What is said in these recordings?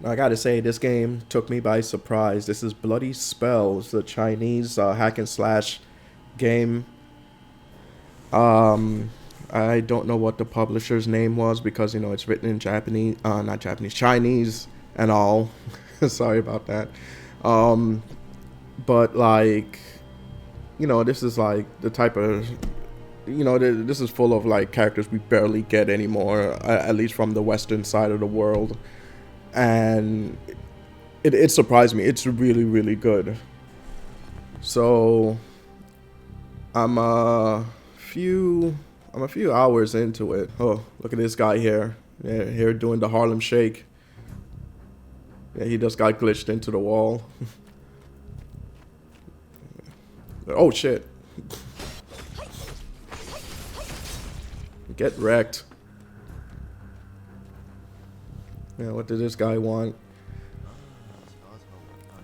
I gotta say, this game took me by surprise. This is Bloody Spell. It's the Chinese hack and slash game. Um, I don't know what the publisher's name was because you know it's written in Japanese, not Japanese, Chinese and all. Sorry about that. Um, but like, you know, this is like the type of, you know, this is full of like characters we barely get anymore, at least from the Western side of the world, and it surprised me. It's really really good. So I'm a few I'm a few hours into it. Oh, look at this guy here. Yeah, here doing the Harlem Shake. Yeah, he just got glitched into the wall. Oh shit. Get wrecked. Yeah, what did this guy want?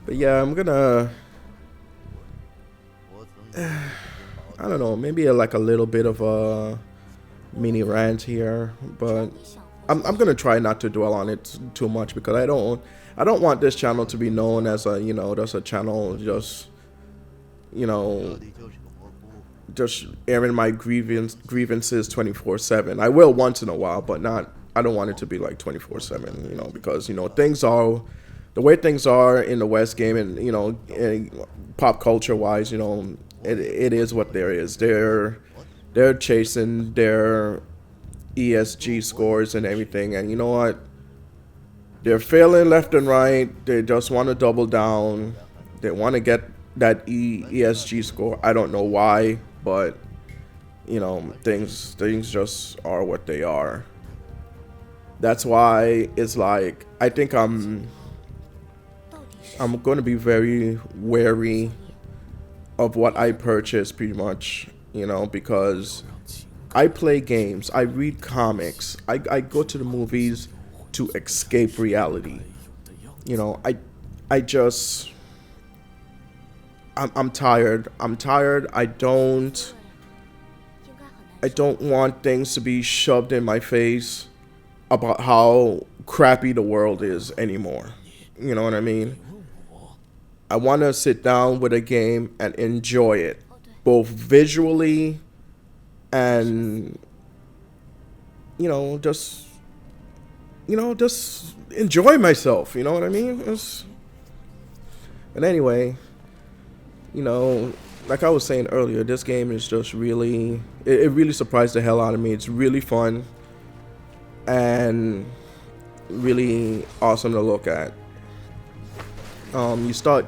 But yeah, I'm gonna I don't know, maybe like a little bit of a mini rant here, but I'm gonna try not to dwell on it too much because I don't want this channel to be known as a, you know, just a channel just, you know, just airing my grievances 24/7. I will once in a while, but not. I don't want it to be like 24/7, you know, because you know things are the way things are in the West game, and you know, pop culture wise, you know, it is what there is. They're chasing their ESG scores and everything, and you know what? They're failing left and right. They just want to double down. They want to get that ESG score. I don't know why, but you know, things just are what they are. That's why it's like I think I'm going to be very wary of what I purchase pretty much, you know, because I play games, I read comics, I go to the movies to escape reality. You know, I just I'm tired. I'm tired. I don't want things to be shoved in my face about how crappy the world is anymore. You know what I mean? I want to sit down with a game and enjoy it, both visually and just enjoy myself. You know what I mean? But anyway, you know, like I was saying earlier, this game is just really, it really surprised the hell out of me. It's really fun and really awesome to look at. You start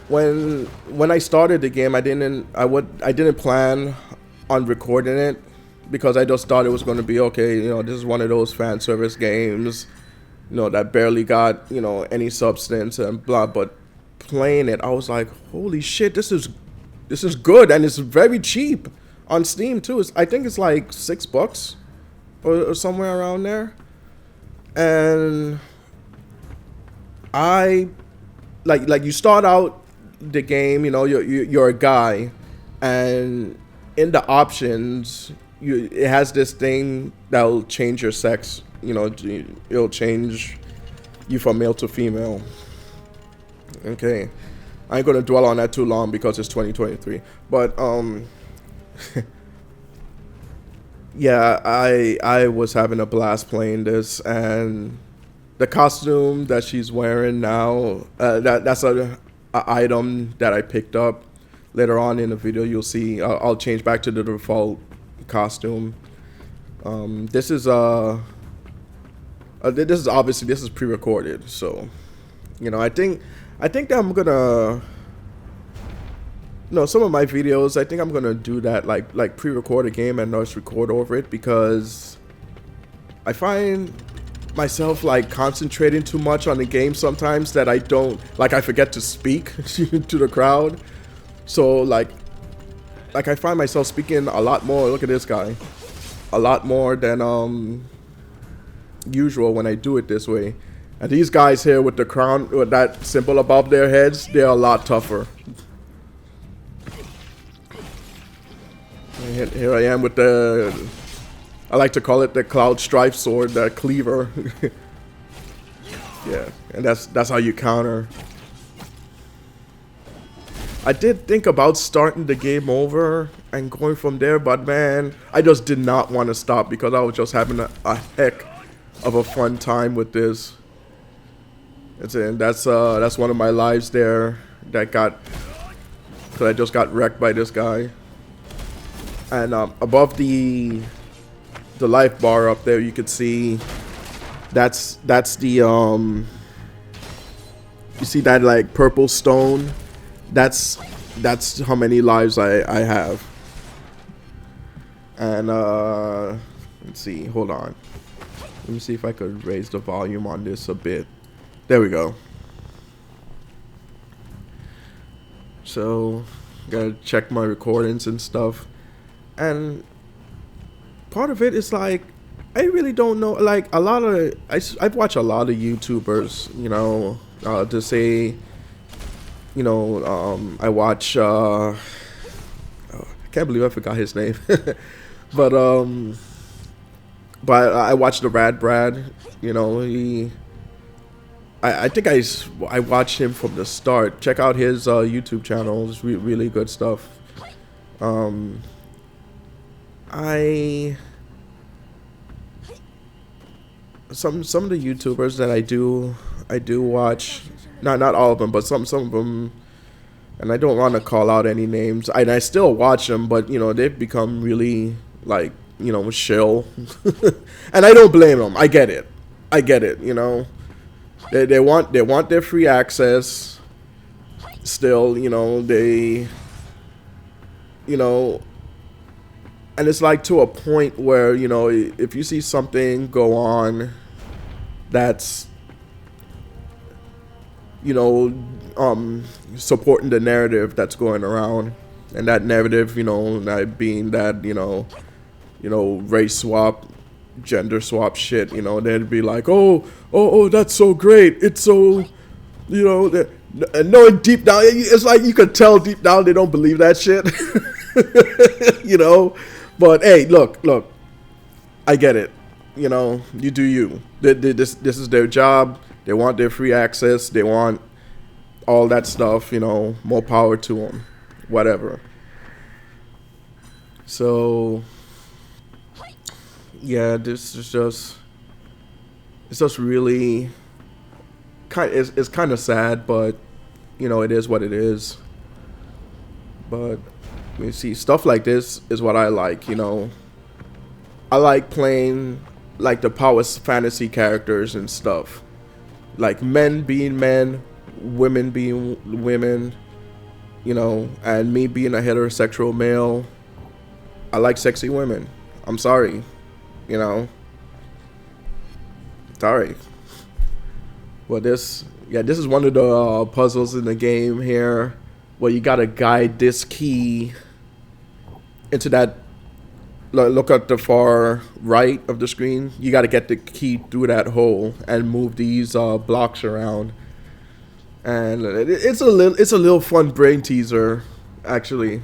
when I started the game, I didn't plan on recording it because I just thought it was going to be okay. You know, this is one of those fan service games, you know, that barely got, you know, any substance and blah. But playing it, I was like, holy shit, this is good, and it's very cheap on Steam too. I think it's like $6 or somewhere around there, and I like you start out the game, you know, you're a guy, and in the options, it has this thing that'll change your sex. You know, it'll change you from male to female. Okay, I ain't gonna dwell on that too long because it's 2023. But yeah, I was having a blast playing this, and the costume that she's wearing now, that's a item that I picked up. Later on in the video, you'll see I'll change back to the default costume. This is obviously this is pre-recorded, so you know I think that I'm gonna, you know, some of my videos, I think I'm gonna do that, like pre-record a game and just record over it, because I find myself like concentrating too much on the game sometimes that I forget to speak to the crowd. So like I find myself speaking a lot more. Look at this guy, a lot more than usual when I do it this way. And these guys here with the crown, with that symbol above their heads, they're a lot tougher. And here I am with I like to call it the Cloud Strife sword, that cleaver. Yeah, and that's how you counter. I did think about starting the game over and going from there, but man, I just did not want to stop because I was just having a heck of a fun time with this. That's one of my lives there that got, because I just got wrecked by this guy. And above the life bar up there, you could see that's the you see that like purple stone. That's how many lives I have. And let's see, hold on. Let me see if I could raise the volume on this a bit. There we go. So, gotta check my recordings and stuff. And part of it is like, I really don't know, like a lot of, I've watched a lot of YouTubers, you know, to say, you know, I watch, I can't believe I forgot his name, but I watched the Rad Brad, you know, I think I watched him from the start. Check out his YouTube channel, it's really good stuff. Some of the YouTubers that I do watch, not all of them, but some of them, and I don't want to call out any names. I still watch them, but you know they've become really like, you know, shill, and I don't blame them. I get it, you know, they want their free access. Still, you know, and it's like to a point where, you know, if you see something go on that's, you know, supporting the narrative that's going around, and that narrative, you know, that being that, you know, race swap, gender swap shit, you know, they'd be like, oh, that's so great, it's so, you know, and knowing deep down, it's like you could tell deep down they don't believe that shit, you know. But hey, look, I get it. You know, you do you. This is their job. They want their free access. They want all that stuff. You know, more power to them. Whatever. So, yeah, this is just, it's just really it's kind of sad, but you know, it is what it is. But you see, stuff like this is what I like, you know. I like playing like the power fantasy characters and stuff. Like men being men, women being women, you know, and me being a heterosexual male. I like sexy women. I'm sorry, you know. Sorry. Well, this is one of the puzzles in the game here, where you gotta guide this key into that, look at the far right of the screen. You got to get the key through that hole and move these blocks around. And it's a little fun brain teaser, actually.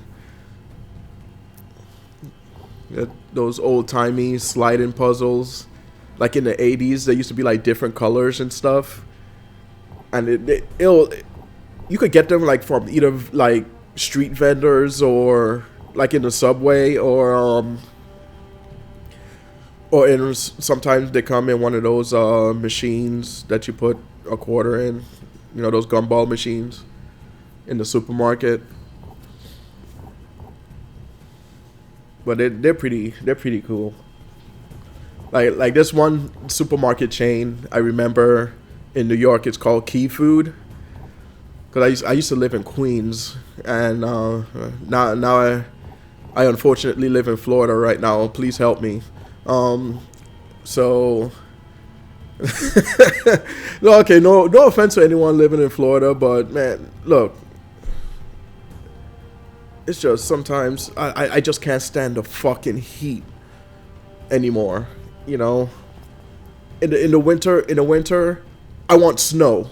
Those old timey sliding puzzles, like in the 80s, they used to be like different colors and stuff. And you could get them like from either like street vendors or like in the subway, or sometimes they come in one of those machines that you put a quarter in, you know, those gumball machines in the supermarket. But they're pretty cool. Like this one supermarket chain I remember in New York, it's called Key Food. Cause I used to live in Queens, and now I unfortunately live in Florida right now. Please help me. So, no, okay, no offense to anyone living in Florida, but man, look, it's just sometimes I just can't stand the fucking heat anymore. You know, in the winter, I want snow.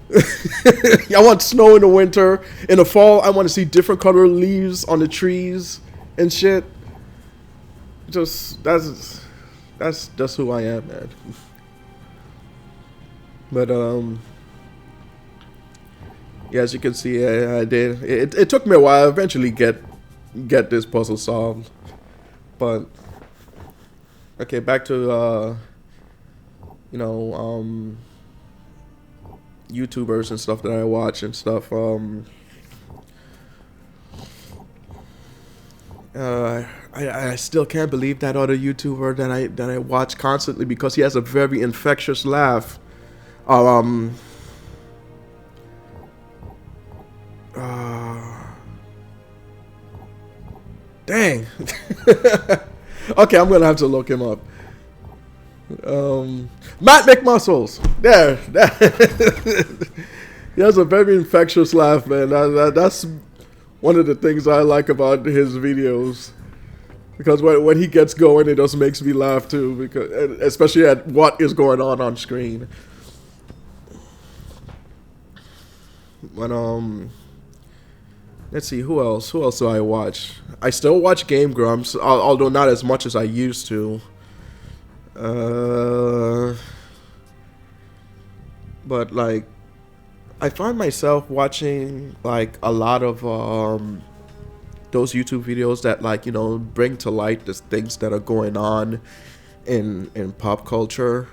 I want snow in the winter. In the fall, I want to see different color leaves on the trees and shit. Just that's who I am, man. But yeah, as you can see, I did. It took me a while. Eventually, get this puzzle solved. But okay, back to you know YouTubers and stuff that I watch and stuff. I still can't believe that other YouTuber that I watch constantly because he has a very infectious laugh. Um. Dang. Okay, I'm gonna have to look him up. Matt McMuscles. There. He has a very infectious laugh, man. That's one of the things I like about his videos. Because when he gets going, it just makes me laugh too. Because especially at what is going on screen. But let's see, who else? Who else do I watch? I still watch Game Grumps, although not as much as I used to. But like, I find myself watching like a lot of those YouTube videos that like bring to light the things that are going on in pop culture.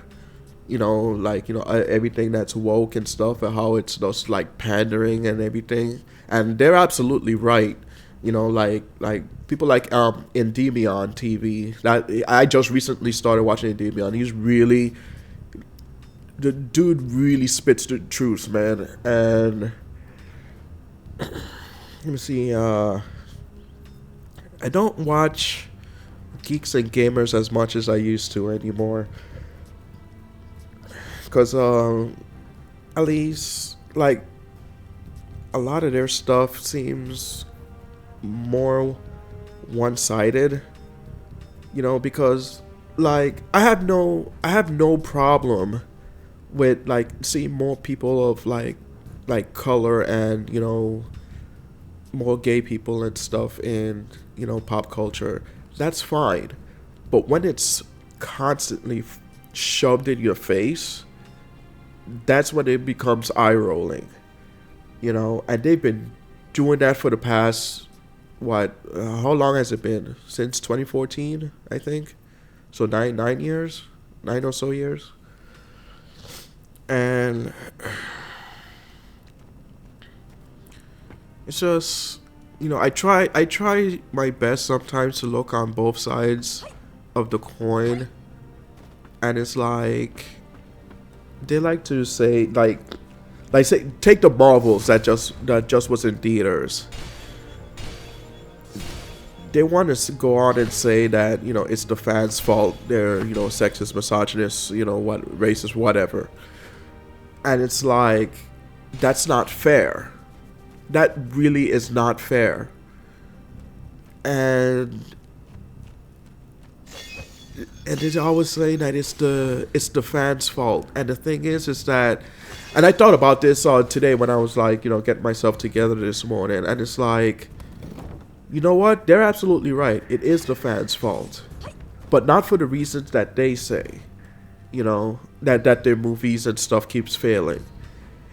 Like everything that's woke and stuff, and how it's just like pandering and everything. And they're absolutely right. Like people like Endymion TV. That I just recently started watching Endymion. The dude really spits the truth, man. And let me see. I don't watch Geeks and Gamers as much as I used to anymore. Because at least like a lot of their stuff seems more one-sided, because like I have no problem with like seeing more people of like color and more gay people and stuff in pop culture. That's fine, but when it's constantly shoved in your face, that's when it becomes eye rolling, and they've been doing that for the past how long has it been? Since 2014, I think. So nine years, 9 or so years. And it's just I try my best sometimes to look on both sides of the coin, and it's like they like to say say take the Marvels that just was in theaters. They want to go on and say that it's the fans' fault. They're sexist, misogynist, what racist, whatever. And it's like that's not fair. That really is not fair. And they always say that it's the fans' fault. And the thing is that, and I thought about this today when I was like getting myself together this morning, and it's like, you know what? They're absolutely right. It is the fans' fault, but not for the reasons that they say. That their movies and stuff keeps failing.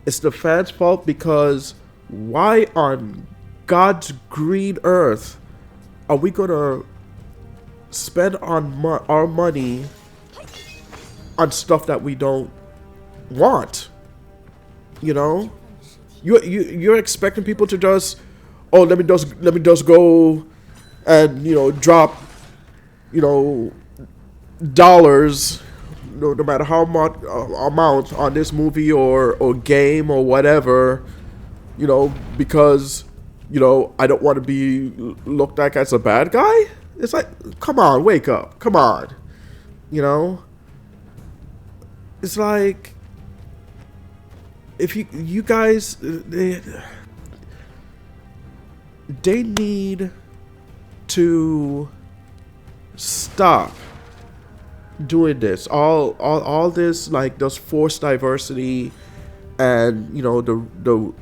It's the fans' fault because why on God's green earth are we gonna spend our money on stuff that we don't want? You're expecting people to just, oh, let me just go and drop dollars, no matter how much amount on this movie or game or whatever, because I don't want to be looked like as a bad guy. It's like, come on, wake up, come on, it's like, if you guys, they need to stop doing this. All this, like, those forced diversity and the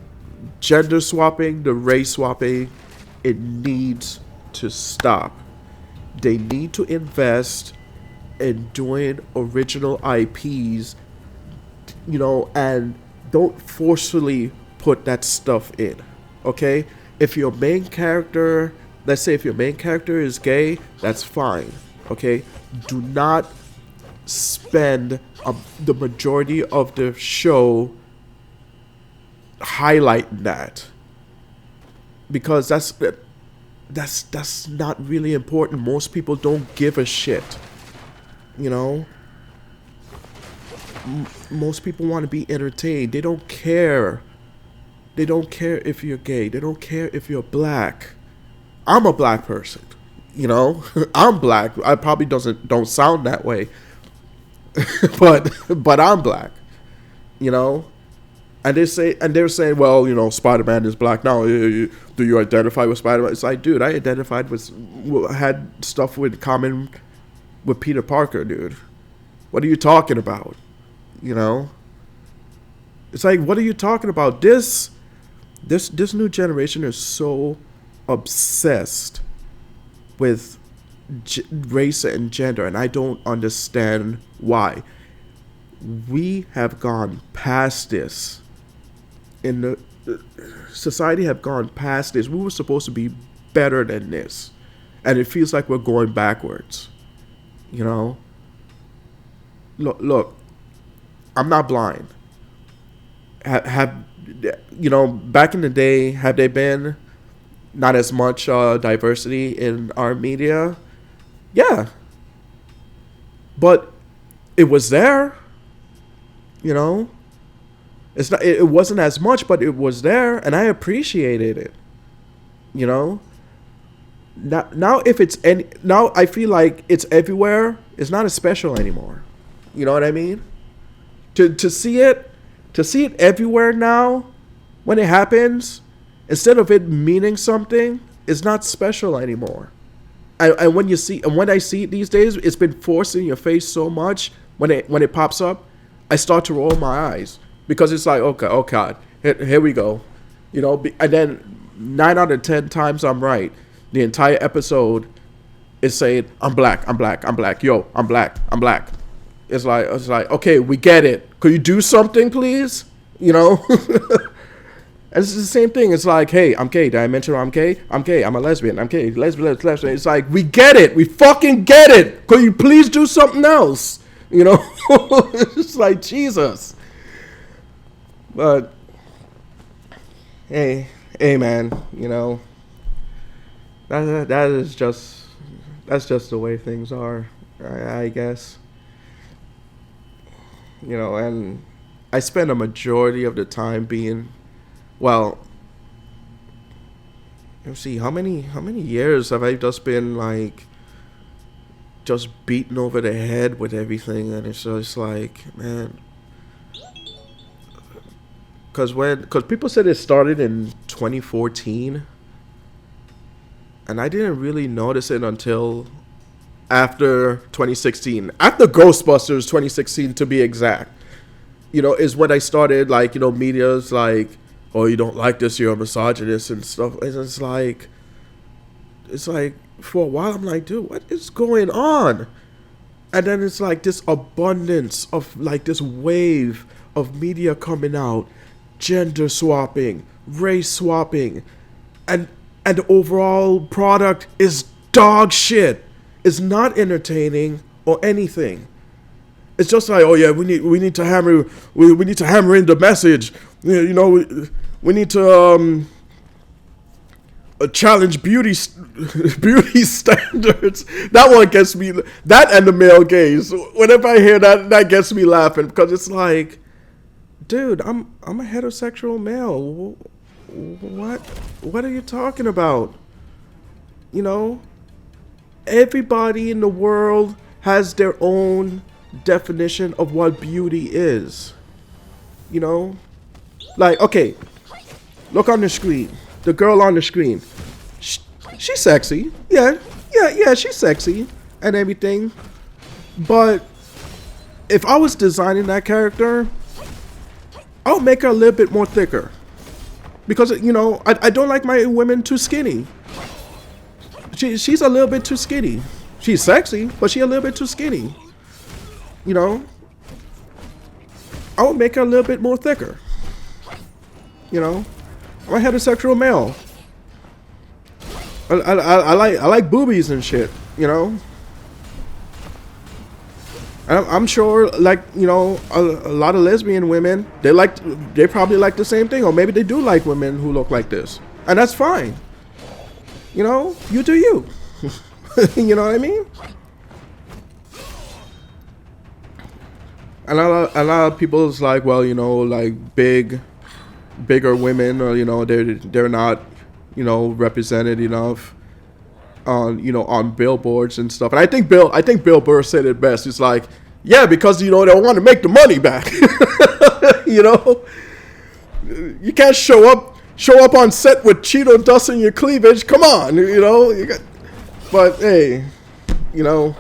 gender swapping, the race swapping, it needs to stop. They need to invest in doing original IPs and don't forcefully put that stuff in, okay? If your main character, let's say if your main character is gay, that's fine, okay? Do not spend the majority of the show highlighting that, because that's not really important. Most people don't give a shit, most people want to be entertained. They don't care. They don't care if you're gay. They don't care if you're black. I'm a black person, I'm black. I probably don't sound that way, but I'm black, And they're saying, well, Spider-Man is black now. Do you identify with Spider-Man? It's like, dude, I had stuff with common with Peter Parker, dude. What are you talking about? It's like, what are you talking about? This new generation is so obsessed with race and gender, and I don't understand why. We have gone past this. In the society have gone past this. We were supposed to be better than this, and it feels like we're going backwards. Look, I'm not blind. Have back in the day, have there been not as much diversity in our media? Yeah, but it was there. It's not. It wasn't as much, but it was there, and I appreciated it. Now if it's now I feel like it's everywhere. It's not as special anymore. You know what I mean? To see it everywhere now, when it happens, instead of it meaning something, it's not special anymore. And when I see it these days, it's been forced in your face so much. When it pops up, I start to roll my eyes, because it's like, okay, oh God, here we go, and then 9 out of 10 times I'm right. The entire episode is saying, I'm black, yo, I'm black. It's like, okay, we get it. Could you do something, please? And it's the same thing. It's like, hey, I'm gay. Did I mention I'm gay? I'm gay. I'm a lesbian. I'm gay. Lesbian. It's like, we get it. We fucking get it. Could you please do something else? It's like, Jesus. But hey, man. That's just the way things are. I guess. And I spend a majority of the time being, let's see, how many years have I just been just beaten over the head with everything, and it's just like, man, because people said it started in 2014, and I didn't really notice it until after 2016, after Ghostbusters 2016 to be exact, is when I started, media's like, oh, you don't like this, you're a misogynist and stuff. It's like for a while I'm like, dude, what is going on? And then it's like this abundance of this wave of media coming out, gender swapping, race swapping, and the overall product is dog shit. It's not entertaining or anything. It's just like, oh yeah, we need to hammer in the message. We need to challenge beauty standards. That one gets me. That and the male gaze. Whenever I hear that gets me laughing, because it's like, dude, I'm a heterosexual male. What are you talking about? Everybody in the world has their own definition of what beauty is. Okay, look on the screen. The girl on the screen. She's sexy. Yeah, she's sexy and everything. But if I was designing that character, I would make her a little bit more thicker. Because, I don't like my women too skinny. She's a little bit too skinny. She's sexy, but she's a little bit too skinny. I would make her a little bit more thicker. You know, I'm a heterosexual male. I like boobies and shit. You know. I'm sure, like, you know, a lot of lesbian women, they probably like the same thing, or maybe they do like women who look like this, and that's fine. You know, you do you. You know what I mean? And a lot of people is like, well, you know, like bigger women, or you know, they're not, you know, represented enough on, you know, on billboards and stuff. And I think Bill Burr said it best. It's like, yeah, because, you know, they want to make the money back. You know, you can't show up on set with Cheeto dust in your cleavage. Come on, you know. But hey, you know,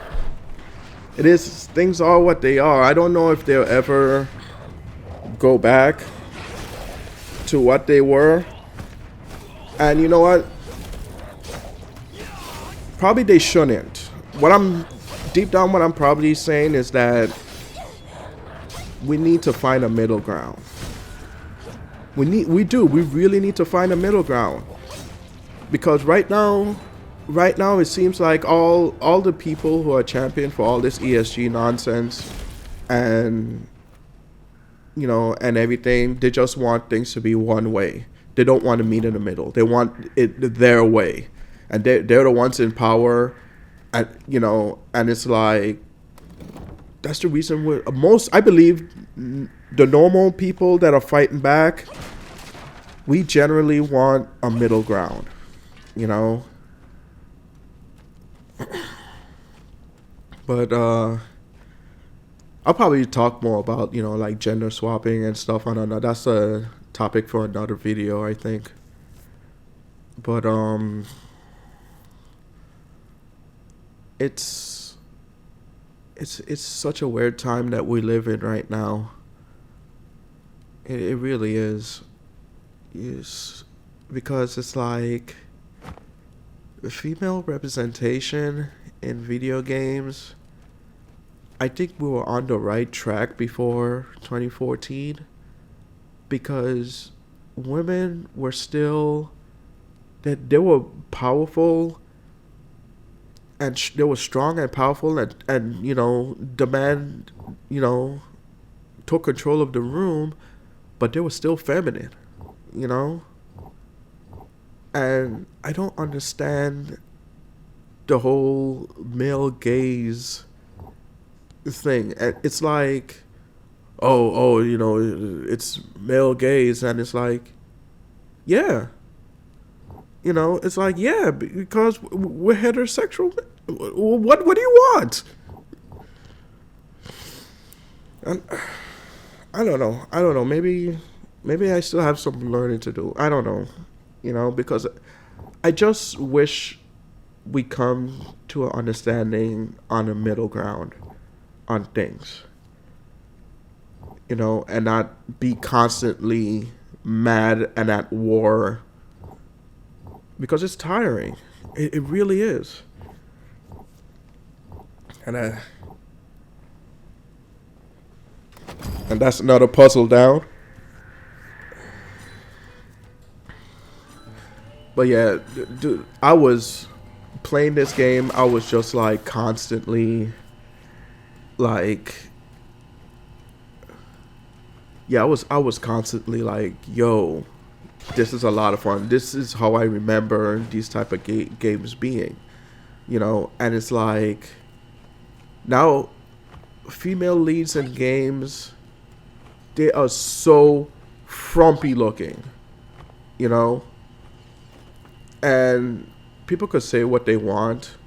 things are what they are. I don't know if they'll ever go back to what they were. And you know what? Probably they shouldn't. Deep down, what I'm probably saying is that we need to find a middle ground. We really need to find a middle ground. Because right now it seems like all the people who are champion for all this ESG nonsense and, you know, and everything, they just want things to be one way. They don't want to meet in the middle. They want it their way. And they're the ones in power, and you know, and it's like, that's the reason I believe the normal people that are fighting back, we generally want a middle ground, you know. But I'll probably talk more about, you know, like gender swapping and stuff. I don't know. That's a topic for another video, I think. But it's such a weird time that we live in right now. It really is. Yes, because it's like female representation in video games. I think we were on the right track before 2014, because women were still they were powerful. And they were strong and powerful, and you know, the man, you know, took control of the room, but they were still feminine, you know. And I don't understand the whole male gaze thing. It's like, oh, you know, it's male gaze, and it's like, yeah. You know, it's like, yeah, because we're heterosexual. What do you want? And I don't know. Maybe I still have some learning to do. I don't know. You know, because I just wish we come to an understanding on a middle ground on things. You know, and not be constantly mad and at war. Because it's tiring. It really is. And that's another puzzle down. But yeah, dude, I was playing this game. I was just like constantly like, yeah, I was constantly like, yo, this is a lot of fun. This is how I remember these type of games being, you know. And it's like, now female leads in games, they are so frumpy looking, you know. And people could say what they want.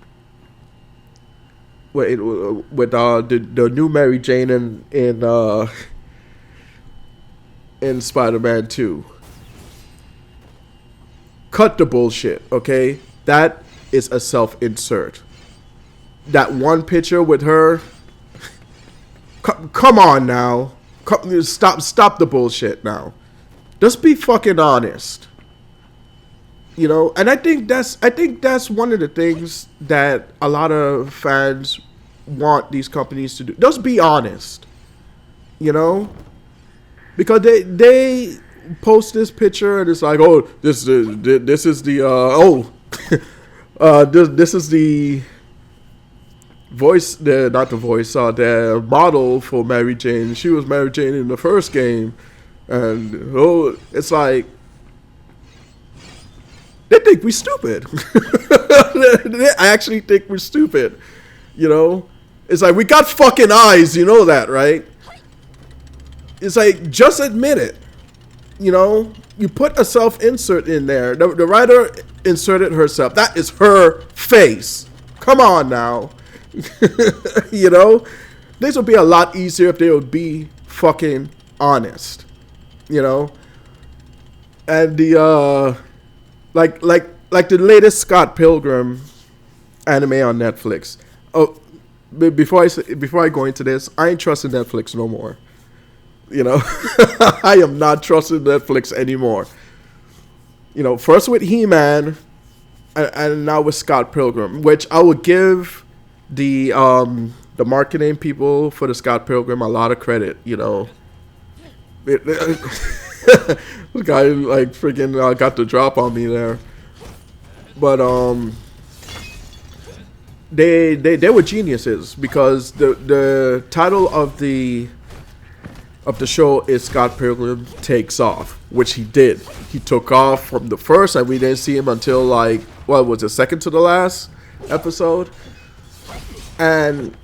With the new Mary Jane in Spider-Man 2. Cut the bullshit, okay? That is a self-insert. That one picture with her, come on now. Stop the bullshit now. Just be fucking honest. You know, and I think that's one of the things that a lot of fans want these companies to do. Just be honest. You know? because they post this picture and it's like, oh, this is the this is the voice, the not the voice, the model for Mary Jane. She was Mary Jane in the first game, and it's like they think we're stupid. They actually think we're stupid. You know, it's like we got fucking eyes. You know that, right? It's like, just admit it. You know, you put a self-insert in there. The writer inserted herself. That is her face. Come on now. You know, this would be a lot easier if they would be fucking honest. You know, and the like the latest Scott Pilgrim anime on Netflix. Oh, before I go into this, I ain't trusting Netflix no more. You know, I am not trusting Netflix anymore. You know, first with He-Man, and now with Scott Pilgrim, which I would give the marketing people for the Scott Pilgrim a lot of credit. You know, the guy like freaking got the drop on me there, but they were geniuses, because the title of the show is Scott Pilgrim Takes Off, which he did. He took off from the first, and we didn't see him until like, what was it, second to the last episode. And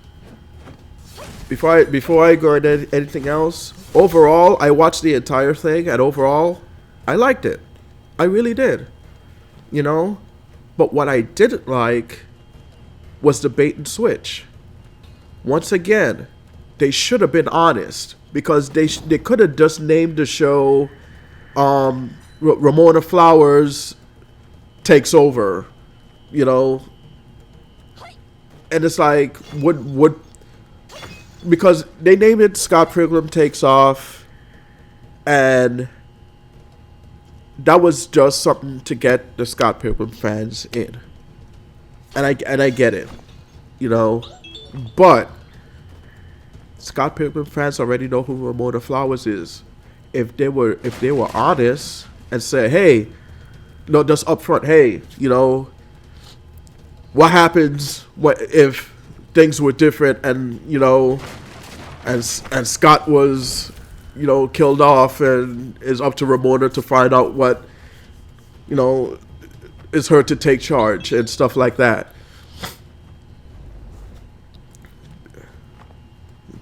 before I go into anything else, overall, I watched the entire thing, and overall, I liked it. I really did. You know? But what I didn't like was the bait and switch. Once again, they should have been honest, because they could have just named the show Ramona Flowers Takes Over, you know. And it's like, would because they named it Scott Pilgrim Takes Off, and that was just something to get the Scott Pilgrim fans in. And I get it, you know, but Scott Pilgrim fans already know who Ramona Flowers is. If they were honest and say, hey, no, just upfront, hey, you know, what happens if things were different, and you know, and Scott was, you know, killed off, and is up to Ramona to find out what, you know, is her to take charge and stuff like that.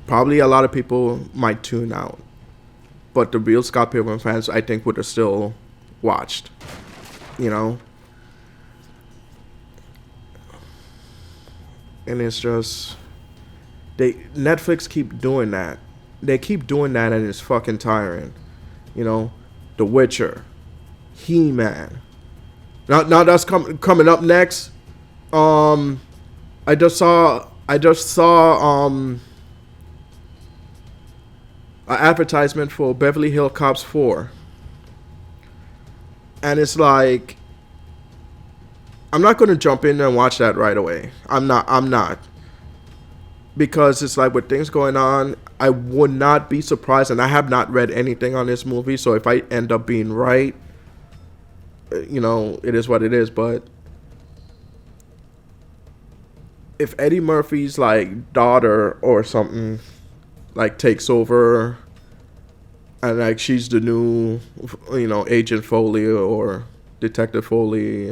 Probably a lot of people might tune out, but the real Scott Pilgrim fans, I think, would have still watched. You know, and it's just Netflix keep doing that. They keep doing that, and it's fucking tiring. You know, The Witcher, He-Man. Now that's coming up next. I just saw an advertisement for Beverly Hills Cops 4. And it's like, I'm not going to jump in and watch that right away. I'm not. Because it's like, with things going on, I would not be surprised, and I have not read anything on this movie, so if I end up being right, you know, it is what it is. But if Eddie Murphy's like daughter or something like takes over, and like she's the new, you know, Agent Foley or Detective Foley,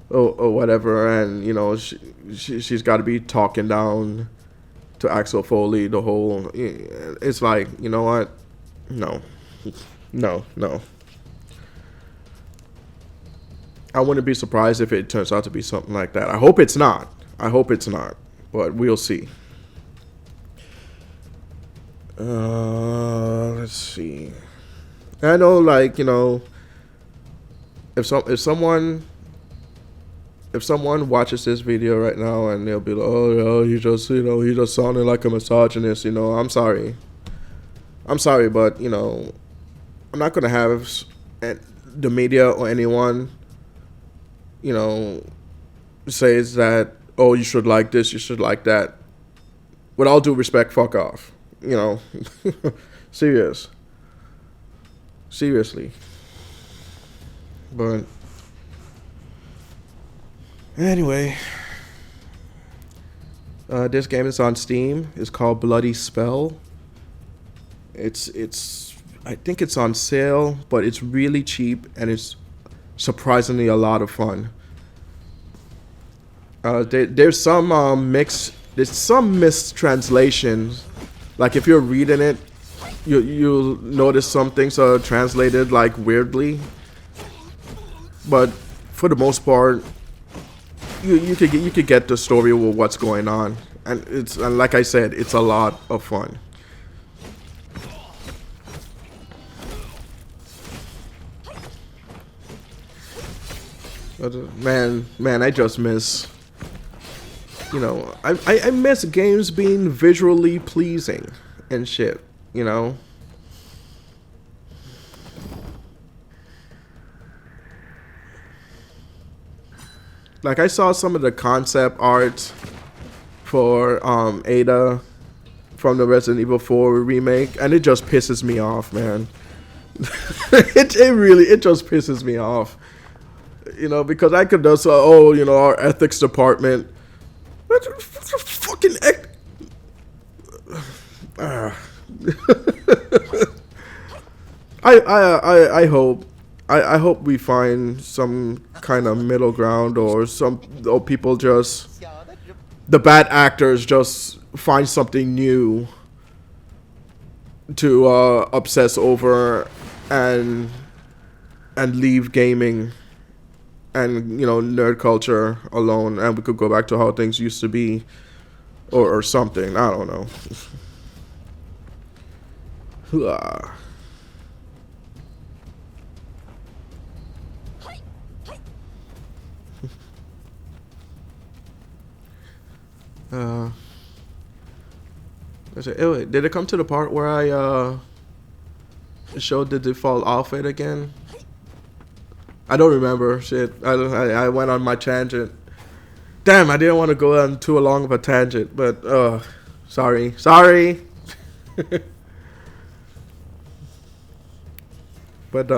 or whatever, and you know, she's got to be talking down to Axel Foley the whole. It's like, you know what? No. I wouldn't be surprised if it turns out to be something like that. I hope it's not, but we'll see. Let's see. I know, like, you know, if someone watches this video right now and they'll be like, oh, you just sounded like a misogynist, you know, I'm sorry, but, you know, I'm not gonna have the media or anyone, you know, says that, oh, you should like this, you should like that. With all due respect, fuck off. You know, serious. Seriously. But anyway, this game is on Steam. It's called Bloody Spell. It's I think it's on sale, but it's really cheap and it's surprisingly a lot of fun. There's some there's some mistranslations. Like if you're reading it, you'll notice some things are translated like weirdly. But for the most part, you could get the story of what's going on, and like I said, it's a lot of fun. But, man, I just miss. You know, I miss games being visually pleasing and shit. You know. Like I saw some of the concept art for Ada from the Resident Evil 4 remake, and it just pisses me off, man. it just pisses me off. You know, because I could just oh, you know, our ethics department. What fucking I hope. I hope we find some kind of middle ground, or people just, the bad actors just find something new to obsess over and leave gaming and, you know, nerd culture alone, and we could go back to how things used to be, or something. I don't know. Did it come to the part where I showed the default outfit again? I don't remember. Shit, I went on my tangent. Damn, I didn't want to go on too long of a tangent, but sorry. But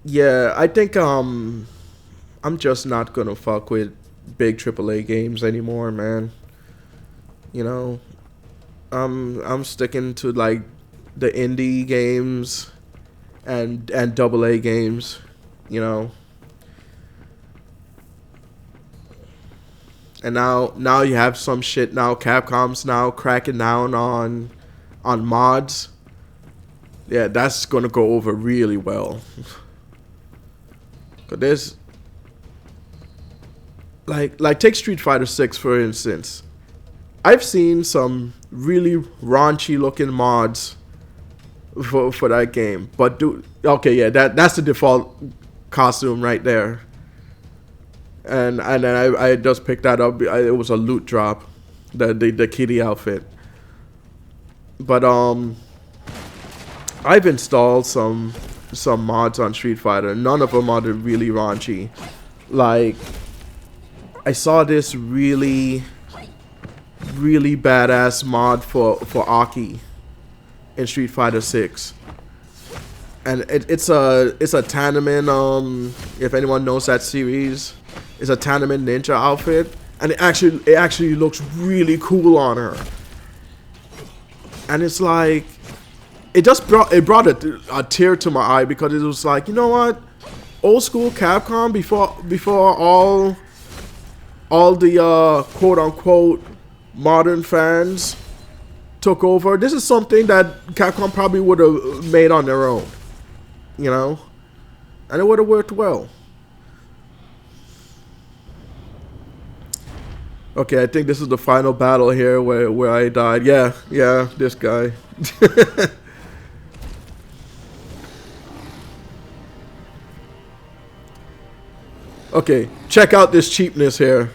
yeah, I think I'm just not gonna fuck with big AAA games anymore, man. You know, I'm sticking to like the indie games and AA games, you know. And now you have some shit now. Capcom's now cracking down on mods. Yeah, that's gonna go over really well. Cause there's like take Street Fighter 6 for instance. I've seen some really raunchy looking mods for that game, but okay, yeah, that's the default costume right there. And then I just picked that up. It was a loot drop, the kitty outfit. But I've installed some mods on Street Fighter. None of them are really raunchy. Like I saw this really badass mod for Aki in Street Fighter 6, and it's a Tanaman. If anyone knows that series, it's a Tanaman ninja outfit, and it actually looks really cool on her. And it's like it brought a tear to my eye, because it was like, you know what, old school Capcom before all the quote unquote modern fans took over. This is something that Capcom probably would have made on their own, you know, and it would have worked well. Okay, I think this is the final battle here where I died. Yeah, this guy. Okay, check out this cheapness here.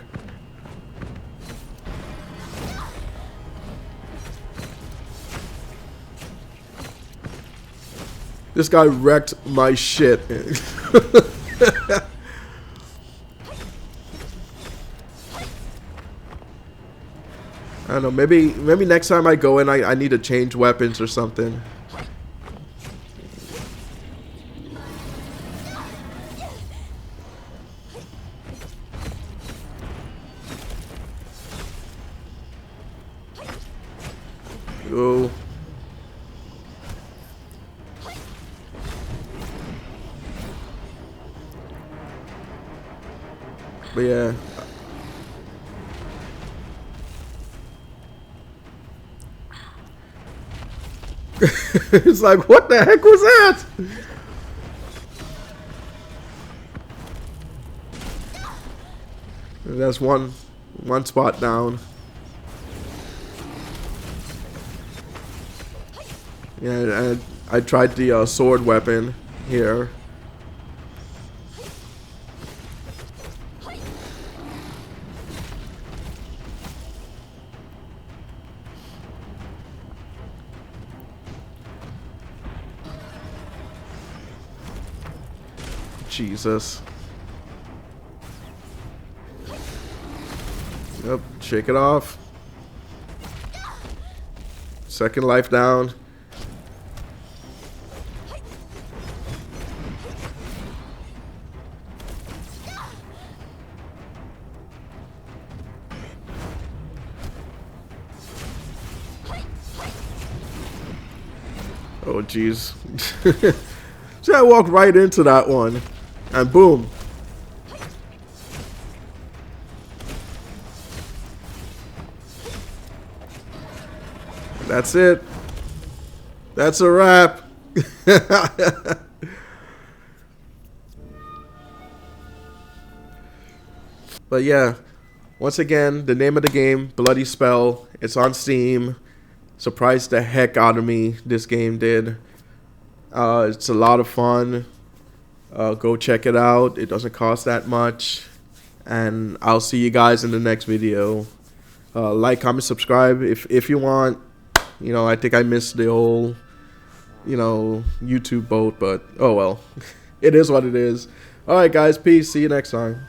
This guy wrecked my shit. I don't know, maybe next time I go in, I need to change weapons or something. But yeah. It's like, what the heck was that? That's one spot down. Yeah, I tried the sword weapon here. Jesus. Yep, shake it off. Second life down. Oh, jeez. See, I walked right into that one. And boom. That's it. That's a wrap. But yeah, once again, the name of the game, Bloody Spell. It's on Steam. Surprised the heck out of me, this game did. It's a lot of fun. Go check it out. It doesn't cost that much. And I'll see you guys in the next video. Like, comment, subscribe if you want. You know, I think I missed the whole, you know, YouTube boat, but oh well. It is what it is. Alright guys, peace. See you next time.